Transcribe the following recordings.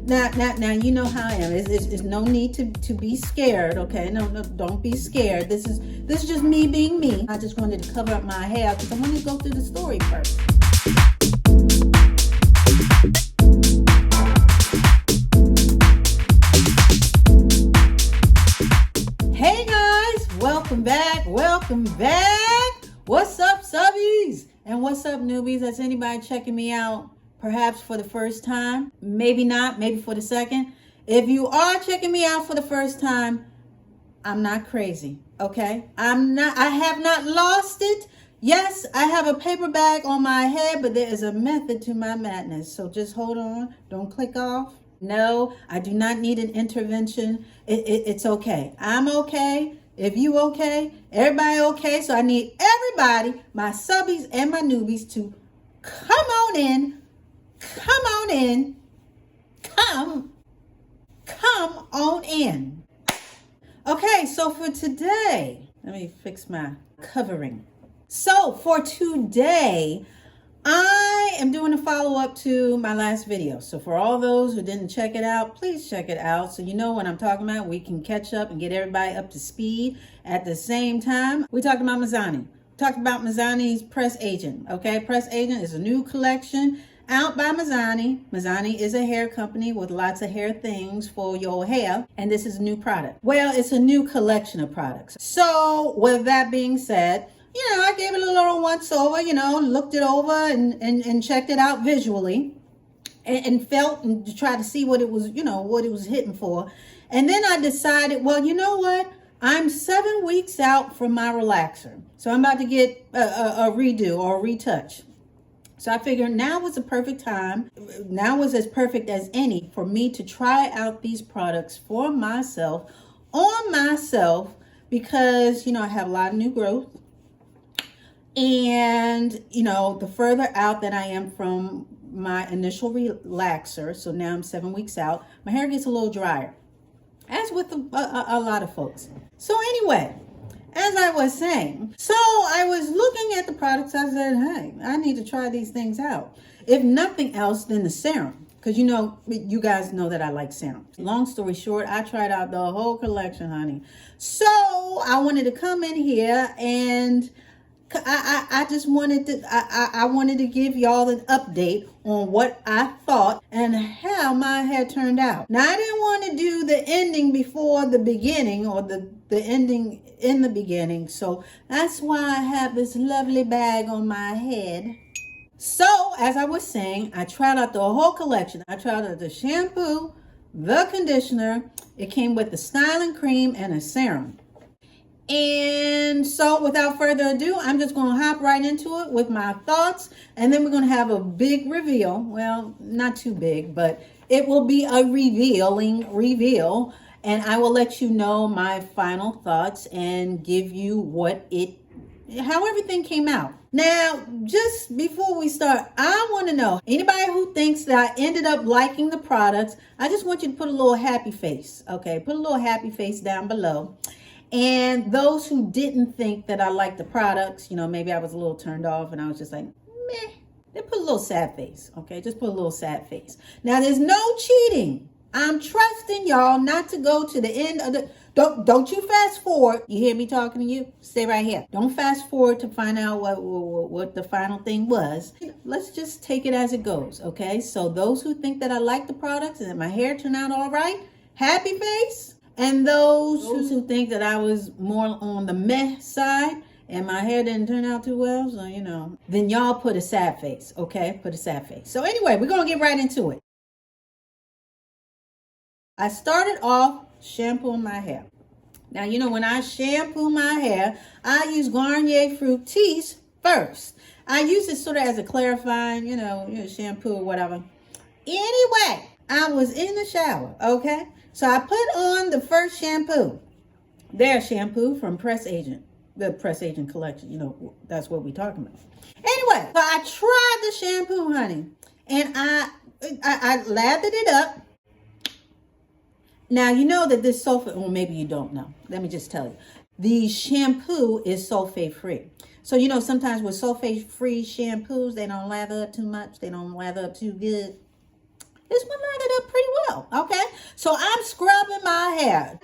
Now, you know how I am. There's no need to be scared, okay? No, don't be scared. This is just me being me. I just wanted to cover up my hair because I wanted to go through the story first. Hey guys, welcome back. What's up, subbies? And what's up, newbies? Has anybody checking me out? Perhaps for the first time, maybe not, maybe for the second. If you are checking me out for the first time, I'm not crazy, okay? I have not lost it. Yes, I have a paper bag on my head, but there is a method to my madness. So just hold on, don't click off. No, I do not need an intervention. It's okay. I'm okay. If you okay, everybody okay. So I need everybody, my subbies and my newbies, to come on in. Come on in. Come on in. Okay, so for today, let me fix my covering. So for today, I am doing a follow-up to my last video. So for all those who didn't check it out, please check it out. So you know what I'm talking about. We can catch up and get everybody up to speed at the same time. We talked about Mizani. Talked about Mizani's Press Agent. Okay, Press Agent is a new collection out by Mizani. Mizani is a hair company with lots of hair things for your hair, and this is a new product. Well, it's a new collection of products. So with that being said, you know, I gave it a little once over, you know, looked it over and checked it out visually and felt and tried to see what it was, you know, what it was hitting for. And then I decided, well, you know what? I'm 7 weeks out from my relaxer. So I'm about to get a redo or a retouch. So I figured now was the perfect time. Now was as perfect as any for me to try out these products for myself, on myself, because, you know, I have a lot of new growth. And, you know, the further out that I am from my initial relaxer, so now I'm 7 weeks out, my hair gets a little drier, as with a lot of folks. So anyway, as I was saying, so I was looking at the products. I said, hey, I need to try these things out. If nothing else, then the serum. Because, you know, you guys know that I like serum. Long story short, I tried out the whole collection, honey. So I wanted to come in here and I just wanted to, I wanted to give y'all an update on what I thought and how my hair turned out. Now, I didn't want to do the ending before the beginning, or the ending in the beginning. So that's why I have this lovely bag on my head. So as I was saying, I tried out the whole collection. I tried out the shampoo, the conditioner. It came with the styling cream and a serum. And so without further ado, I'm just going to hop right into it with my thoughts. And then we're going to have a big reveal. Well, not too big, but it will be a reveal. And I will let you know my final thoughts and give you how everything came out. Now, just before we start, I want to know, anybody who thinks that I ended up liking the products, I just want you to put a little happy face. Okay, put a little happy face down below. And those who didn't think that I liked the products, you know, maybe I was a little turned off and I was just like, meh, then put a little sad face, okay? Just put a little sad face. Now, there's no cheating. I'm trusting y'all not to go to the end of the, don't you fast forward. You hear me talking to you? Stay right here. Don't fast forward to find out what the final thing was. Let's just take it as it goes, okay? So those who think that I like the products and that my hair turned out all right, happy face. And those who think that I was more on the meh side and my hair didn't turn out too well, so, you know, then y'all put a sad face, okay? Put a sad face. So anyway, we're going to get right into it. I started off shampooing my hair. Now, you know, when I shampoo my hair, I use Garnier Fructis first. I use it sort of as a clarifying, you know, shampoo or whatever. Anyway, I was in the shower, okay? So I put on the first shampoo, their shampoo from Press Agent, the Press Agent Collection. You know, that's what we're talking about. Anyway, so I tried the shampoo, honey, and I lathered it up. Now, you know that this sulfate, well, maybe you don't know. Let me just tell you. The shampoo is sulfate free. So, you know, sometimes with sulfate free shampoos, they don't lather up too much. They don't lather up too good. This one lathered up pretty well. So I'm scrubbing my hair.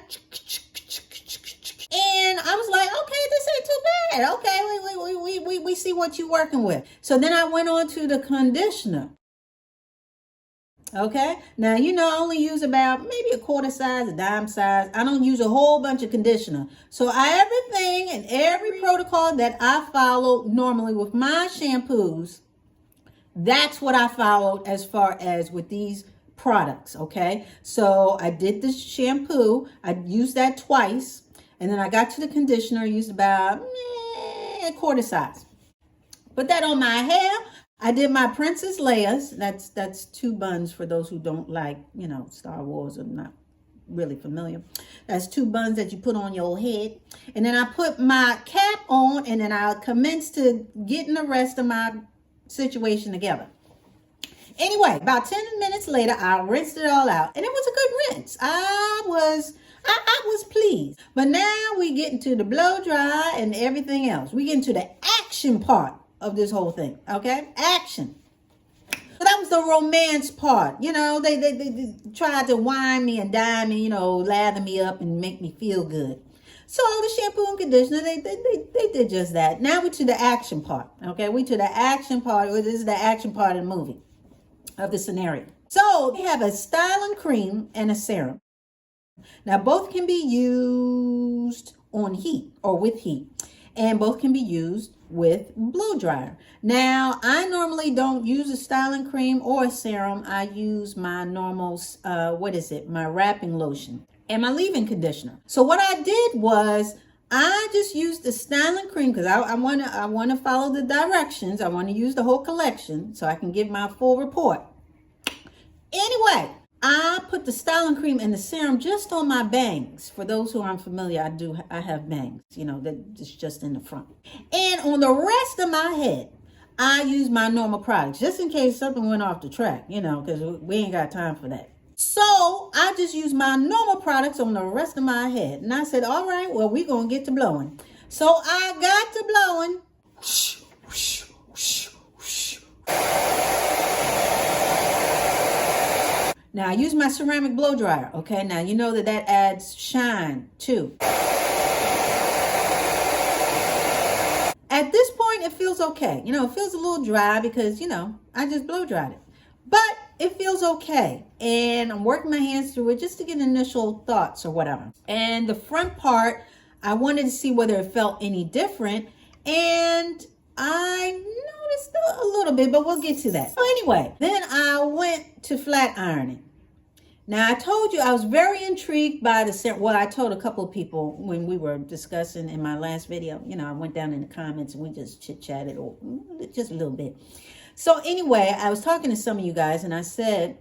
And I was like, okay, this ain't too bad. Okay, we see what you're working with. So then I went on to the conditioner. Okay, now you know I only use about maybe a quarter size, a dime size. I don't use a whole bunch of conditioner. So everything and every protocol that I follow normally with my shampoos, that's what I followed as far as with these products. Okay, so I did the shampoo. I used that twice, and then I got to the conditioner. Used about a quarter size. Put that on my hair. I did my princess layers. That's 2 buns for those who don't like, Star Wars or not really familiar. That's 2 buns that you put on your head. And then I put my cap on, and then I commenced to getting the rest of my situation together. Anyway, about 10 minutes later, I rinsed it all out, and it was a good rinse. I was pleased. But now we get into the blow dry and everything else. We get into the action part of this whole thing. Okay, action. So that was the romance part. They tried to wine me and dine me, lather me up and make me feel good. So the shampoo and conditioner, they did just that. Now we're to the action part. Okay, we to the action part. This is the action part of the movie, of the scenario. So they have a styling cream and a serum. Now both can be used on heat or with heat, and both can be used with blow dryer. Now I normally don't use a styling cream or a serum. I use my normal my wrapping lotion and my leave-in conditioner. So what I did was I just used the styling cream because I want to follow the directions. I want to use the whole collection so I can give my full report. Anyway, I put the styling cream and the serum just on my bangs. For those who aren't familiar, I have bangs, that's just in the front. And on the rest of my head, I use my normal products, just in case something went off the track, because we ain't got time for that. So I just use my normal products on the rest of my head. And I said, all right, well, we're going to get to blowing. So I got to blowing. Now I use my ceramic blow dryer. Okay, now you know that adds shine too. At this point, it feels okay. It feels a little dry because, I just blow dried it. But it feels okay. And I'm working my hands through it just to get initial thoughts or whatever. And the front part, I wanted to see whether it felt any different. And I noticed a little bit, but we'll get to that. So anyway, then I went to flat ironing. Now I told you I was very intrigued by the serum. Well, I told a couple of people when we were discussing in my last video, I went down in the comments and we just chit-chatted or just a little bit. So anyway, I was talking to some of you guys and I said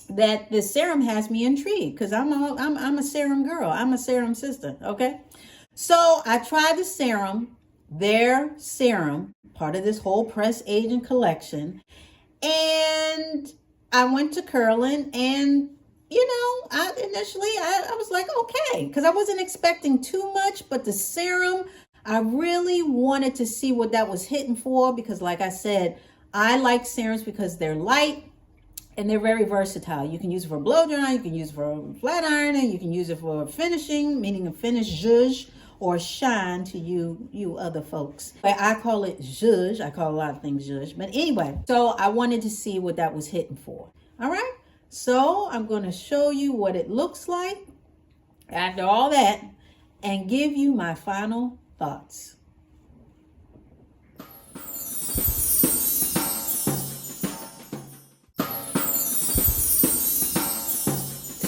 that the serum has me intrigued because I'm a serum girl. I'm a serum sister, okay? So I tried the serum, their serum, part of this whole Press Agent Collection, and I went to curling and I was like, okay, because I wasn't expecting too much, but the serum, I really wanted to see what that was hitting for because like I said, I like serums because they're light and they're very versatile. You can use it for blow drying, you can use it for flat ironing, you can use it for finishing, meaning a finish zhuzh or shine to you other folks. But I call it zhuzh. I call a lot of things zhuzh. But anyway, so I wanted to see what that was hitting for. All right. So I'm going to show you what it looks like after all that and give you my final thoughts.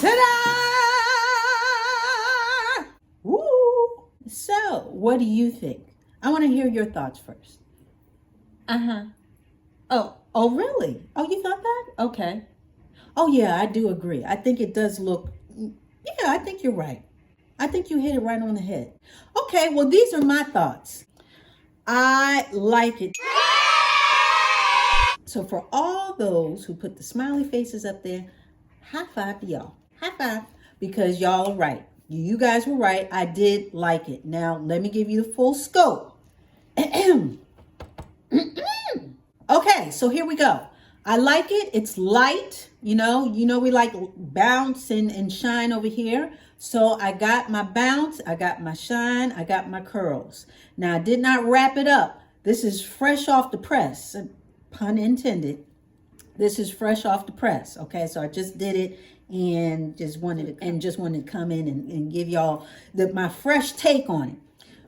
Ta-da! Woo! So, what do you think? I want to hear your thoughts first. Oh, really? Oh, you thought that? Okay. Oh, yeah, I do agree. I think it does look, I think you're right. I think you hit it right on the head. Okay, well, these are my thoughts. I like it. So for all those who put the smiley faces up there, high five to y'all. High five. Because y'all are right. You guys were right. I did like it. Now, let me give you the full scope. Okay, so here we go. I like it. It's light. We like bounce and shine over here. So I got my bounce, I got my shine, I got my curls. Now I did not wrap it up. This is fresh off the press, pun intended. This is fresh off the press. Okay, so I just did it and just wanted to come in and give y'all my fresh take on it.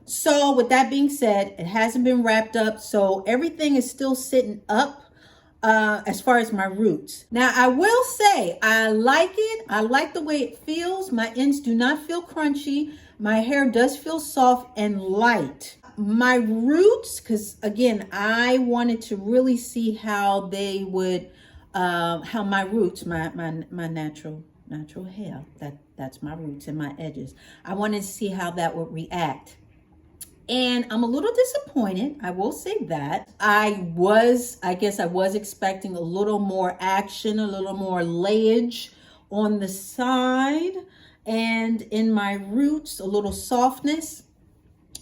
So with that being said, it hasn't been wrapped up, so everything is still sitting up as far as my roots. Now I will say I like it. I like the way it feels. My ends do not feel crunchy. My hair does feel soft and light. My roots, because again, I wanted to really see how they would, how my roots, my natural hair, that's my roots and my edges. I wanted to see how that would react. And I'm a little disappointed. I will say that. I guess I was expecting a little more action, a little more layage on the side, and in my roots, a little softness,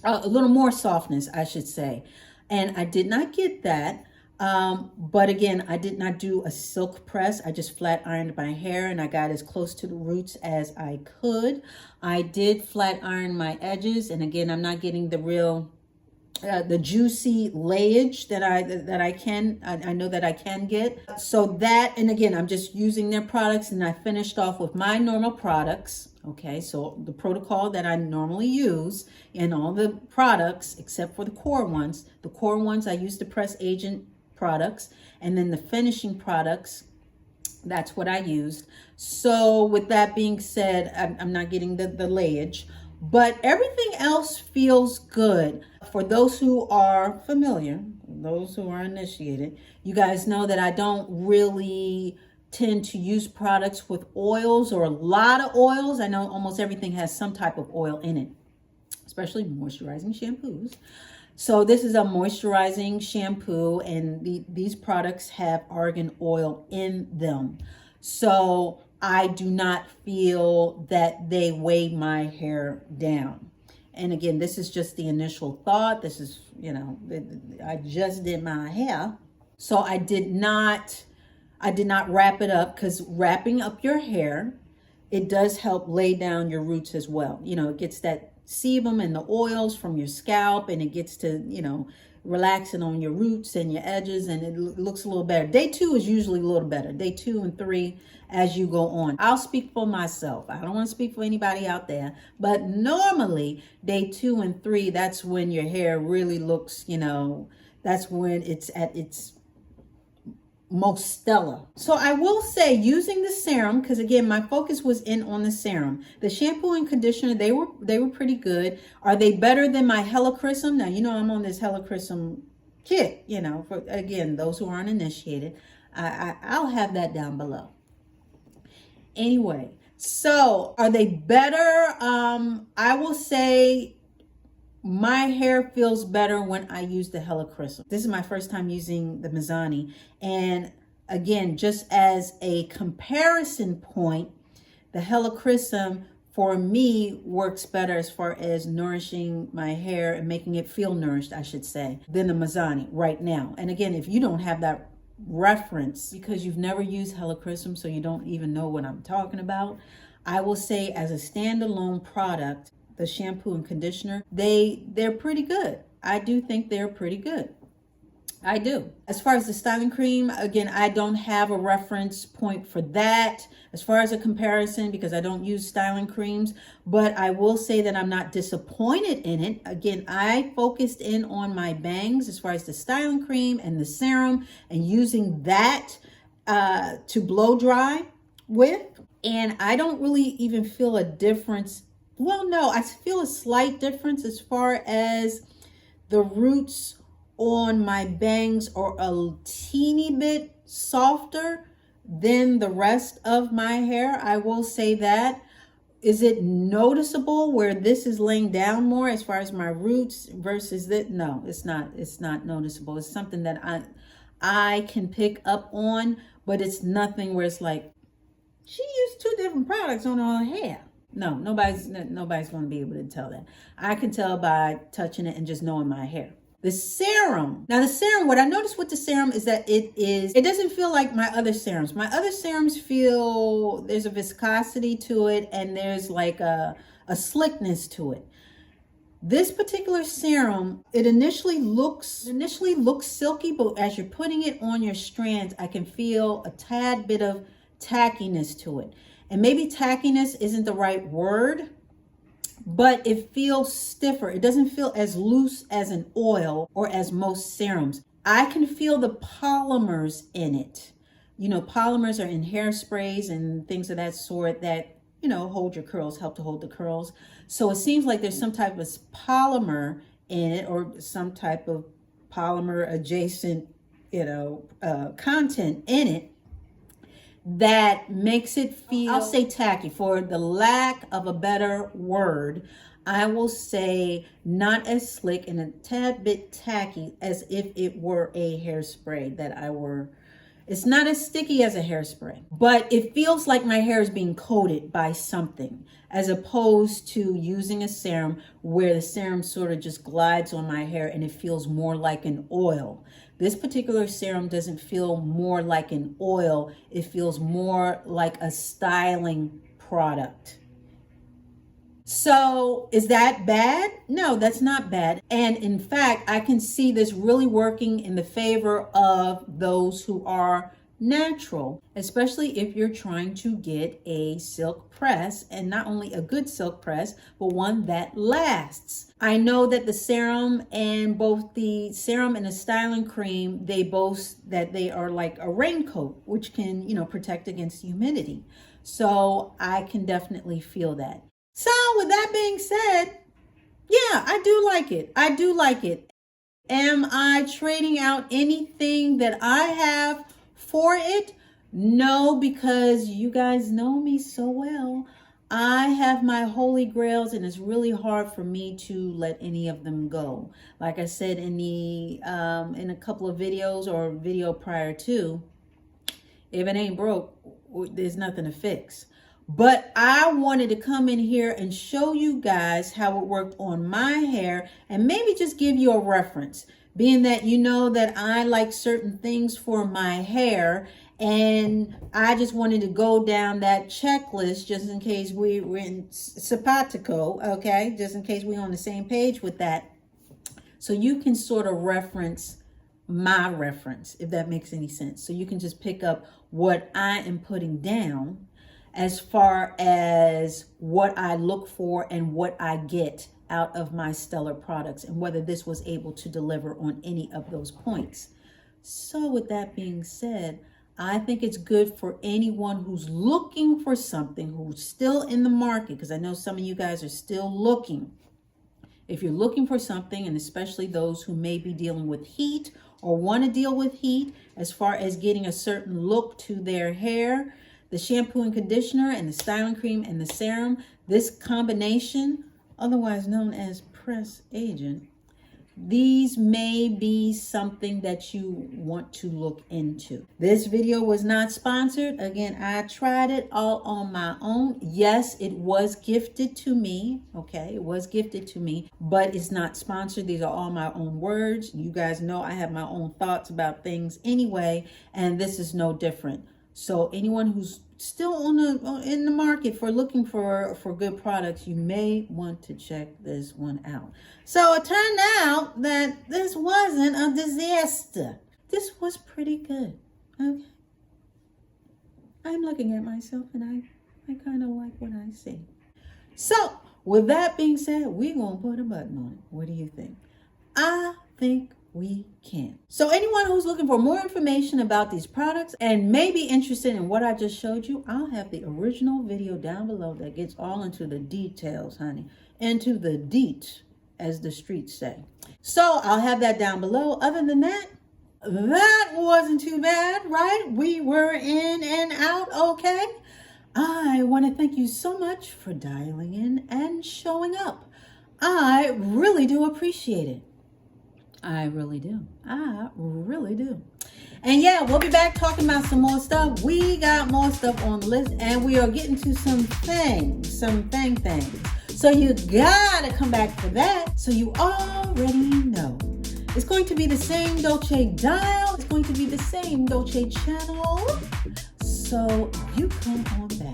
a little more softness, I should say. And I did not get that. But again, I did not do a silk press. I just flat ironed my hair and I got as close to the roots as I could. I did flat iron my edges, and again, I'm not getting the real the juicy layage that I know that I can get. So that, and again, I'm just using their products, and I finished off with my normal products. Okay, so the protocol that I normally use in all the products except for the core ones. The core ones I use the Press Agent products, and then the finishing products, that's what I used. So with that being said, I'm not getting the layage, but everything else feels good. For those who are familiar, those who are initiated, you guys know that I don't really tend to use products with oils or a lot of oils. I know almost everything has some type of oil in it, especially moisturizing shampoos. So this is a moisturizing shampoo, and these products have argan oil in them. So I do not feel that they weigh my hair down. And again, this is just the initial thought. This is, I just did my hair. So I did not wrap it up, because wrapping up your hair, it does help lay down your roots as well. It gets that sebum and the oils from your scalp, and it gets to, relaxing on your roots and your edges, and it looks a little better. Day 2 is usually a little better. Day 2 and 3 as you go on. I'll speak for myself. I don't want to speak for anybody out there, but normally day 2 and 3, that's when your hair really looks, that's when it's at its most stellar. So I will say, using the serum, because again, my focus was in on the serum. The shampoo and conditioner, they were pretty good. Are they better than my Helichrysum? Now, I'm on this Helichrysum kit, for, again, those who aren't initiated. I'll have that down below. Anyway, so are they better? I will say my hair feels better when I use the Helichrysum. This is my first time using the Mizani. And again, just as a comparison point, the Helichrysum for me works better as far as nourishing my hair and making it feel nourished, I should say, than the Mizani right now. And again, if you don't have that reference because you've never used Helichrysum, so you don't even know what I'm talking about, I will say as a standalone product, the shampoo and conditioner, they're pretty good. I do think they're pretty good. I do. As far as the styling cream, again, I don't have a reference point for that as far as a comparison, because I don't use styling creams, but I will say that I'm not disappointed in it. Again, I focused in on my bangs as far as the styling cream and the serum, and using that to blow dry with, and I don't really even feel a difference. Well, no, I feel a slight difference as far as the roots on my bangs are a teeny bit softer than the rest of my hair. I will say that. Is it noticeable where this is laying down more as far as my roots versus that? No, it's not. It's not noticeable. It's something that I can pick up on, but it's nothing where it's like, she used 2 different products on her hair. No, nobody's going to be able to tell that. I can tell by touching it and just knowing my hair. The serum. Now the serum, what I noticed with the serum is that it doesn't feel like my other serums. My other serums feel, there's a viscosity to it and there's like a slickness to it. This particular serum, it initially looks silky, but as you're putting it on your strands, I can feel a tad bit of tackiness to it. And maybe tackiness isn't the right word, but it feels stiffer. It doesn't feel as loose as an oil or as most serums. I can feel the polymers in it. You know, polymers are in hairsprays and things of that sort that, you know, hold your curls, help to hold the curls. So it seems like there's some type of polymer in it or some type of polymer adjacent, you know, content in it that makes it feel, I'll say tacky, for the lack of a better word. I will say not as slick and a tad bit tacky as if it were a hairspray that I were. It's not as sticky as a hairspray, but it feels like my hair is being coated by something, as opposed to using a serum where the serum sort of just glides on my hair and it feels more like an oil. This particular serum doesn't feel more like an oil. It feels more like a styling product. So is that bad? No, that's not bad. And in fact, I can see this really working in the favor of those who are natural, especially if you're trying to get a silk press, and not only a good silk press, but one that lasts. I know that the serum and both the serum and the styling cream, they boast that they are like a raincoat, which can, you know, protect against humidity. So I can definitely feel that. So with that being said, yeah, I do like it. I do like it. Am I trading out anything that I have for it? No, because you guys know me so well. I have my holy grails and it's really hard for me to let any of them go. Like I said in a couple of videos or video prior to, if it ain't broke, there's nothing to fix. But I wanted to come in here and show you guys how it worked on my hair and maybe just give you a reference, being that you know that I like certain things for my hair, and I just wanted to go down that checklist just in case we're in simpatico, okay? Just in case we're on the same page with that. So you can sort of reference my reference, if that makes any sense. So you can just pick up what I am putting down as far as what I look for and what I get out of my stellar products, and whether this was able to deliver on any of those points. So with that being said, I think it's good for anyone who's looking for something, who's still in the market, because I know some of you guys are still looking. If you're looking for something, and especially those who may be dealing with heat or want to deal with heat as far as getting a certain look to their hair, the shampoo and conditioner and the styling cream and the serum, this combination, otherwise known as Press Agent, these may be something that you want to look into. This video was not sponsored. Again, I tried it all on my own. Yes, it was gifted to me. Okay, it was gifted to me, but it's not sponsored. These are all my own words. You guys know I have my own thoughts about things anyway, and this is no different. So anyone who's still in the market for looking for good products, you may want to check this one out. So it turned out that this wasn't a disaster. This was pretty good. Okay. I'm looking at myself and I kind of like what I see. So with that being said, we're going to put a button on it. What do you think? I think we can. So anyone who's looking for more information about these products and may be interested in what I just showed you, I'll have the original video down below that gets all into the details, honey. Into the deet, as the streets say. So I'll have that down below. Other than that, that wasn't too bad, right? We were in and out okay. I want to thank you so much for dialing in and showing up. I really do appreciate it. I really do. I really do. And yeah, we'll be back talking about some more stuff. We got more stuff on the list, and we are getting to some things. So you gotta come back for that. So you already know. It's going to be the same Dolce dial. It's going to be the same Dolce channel. So you come on back.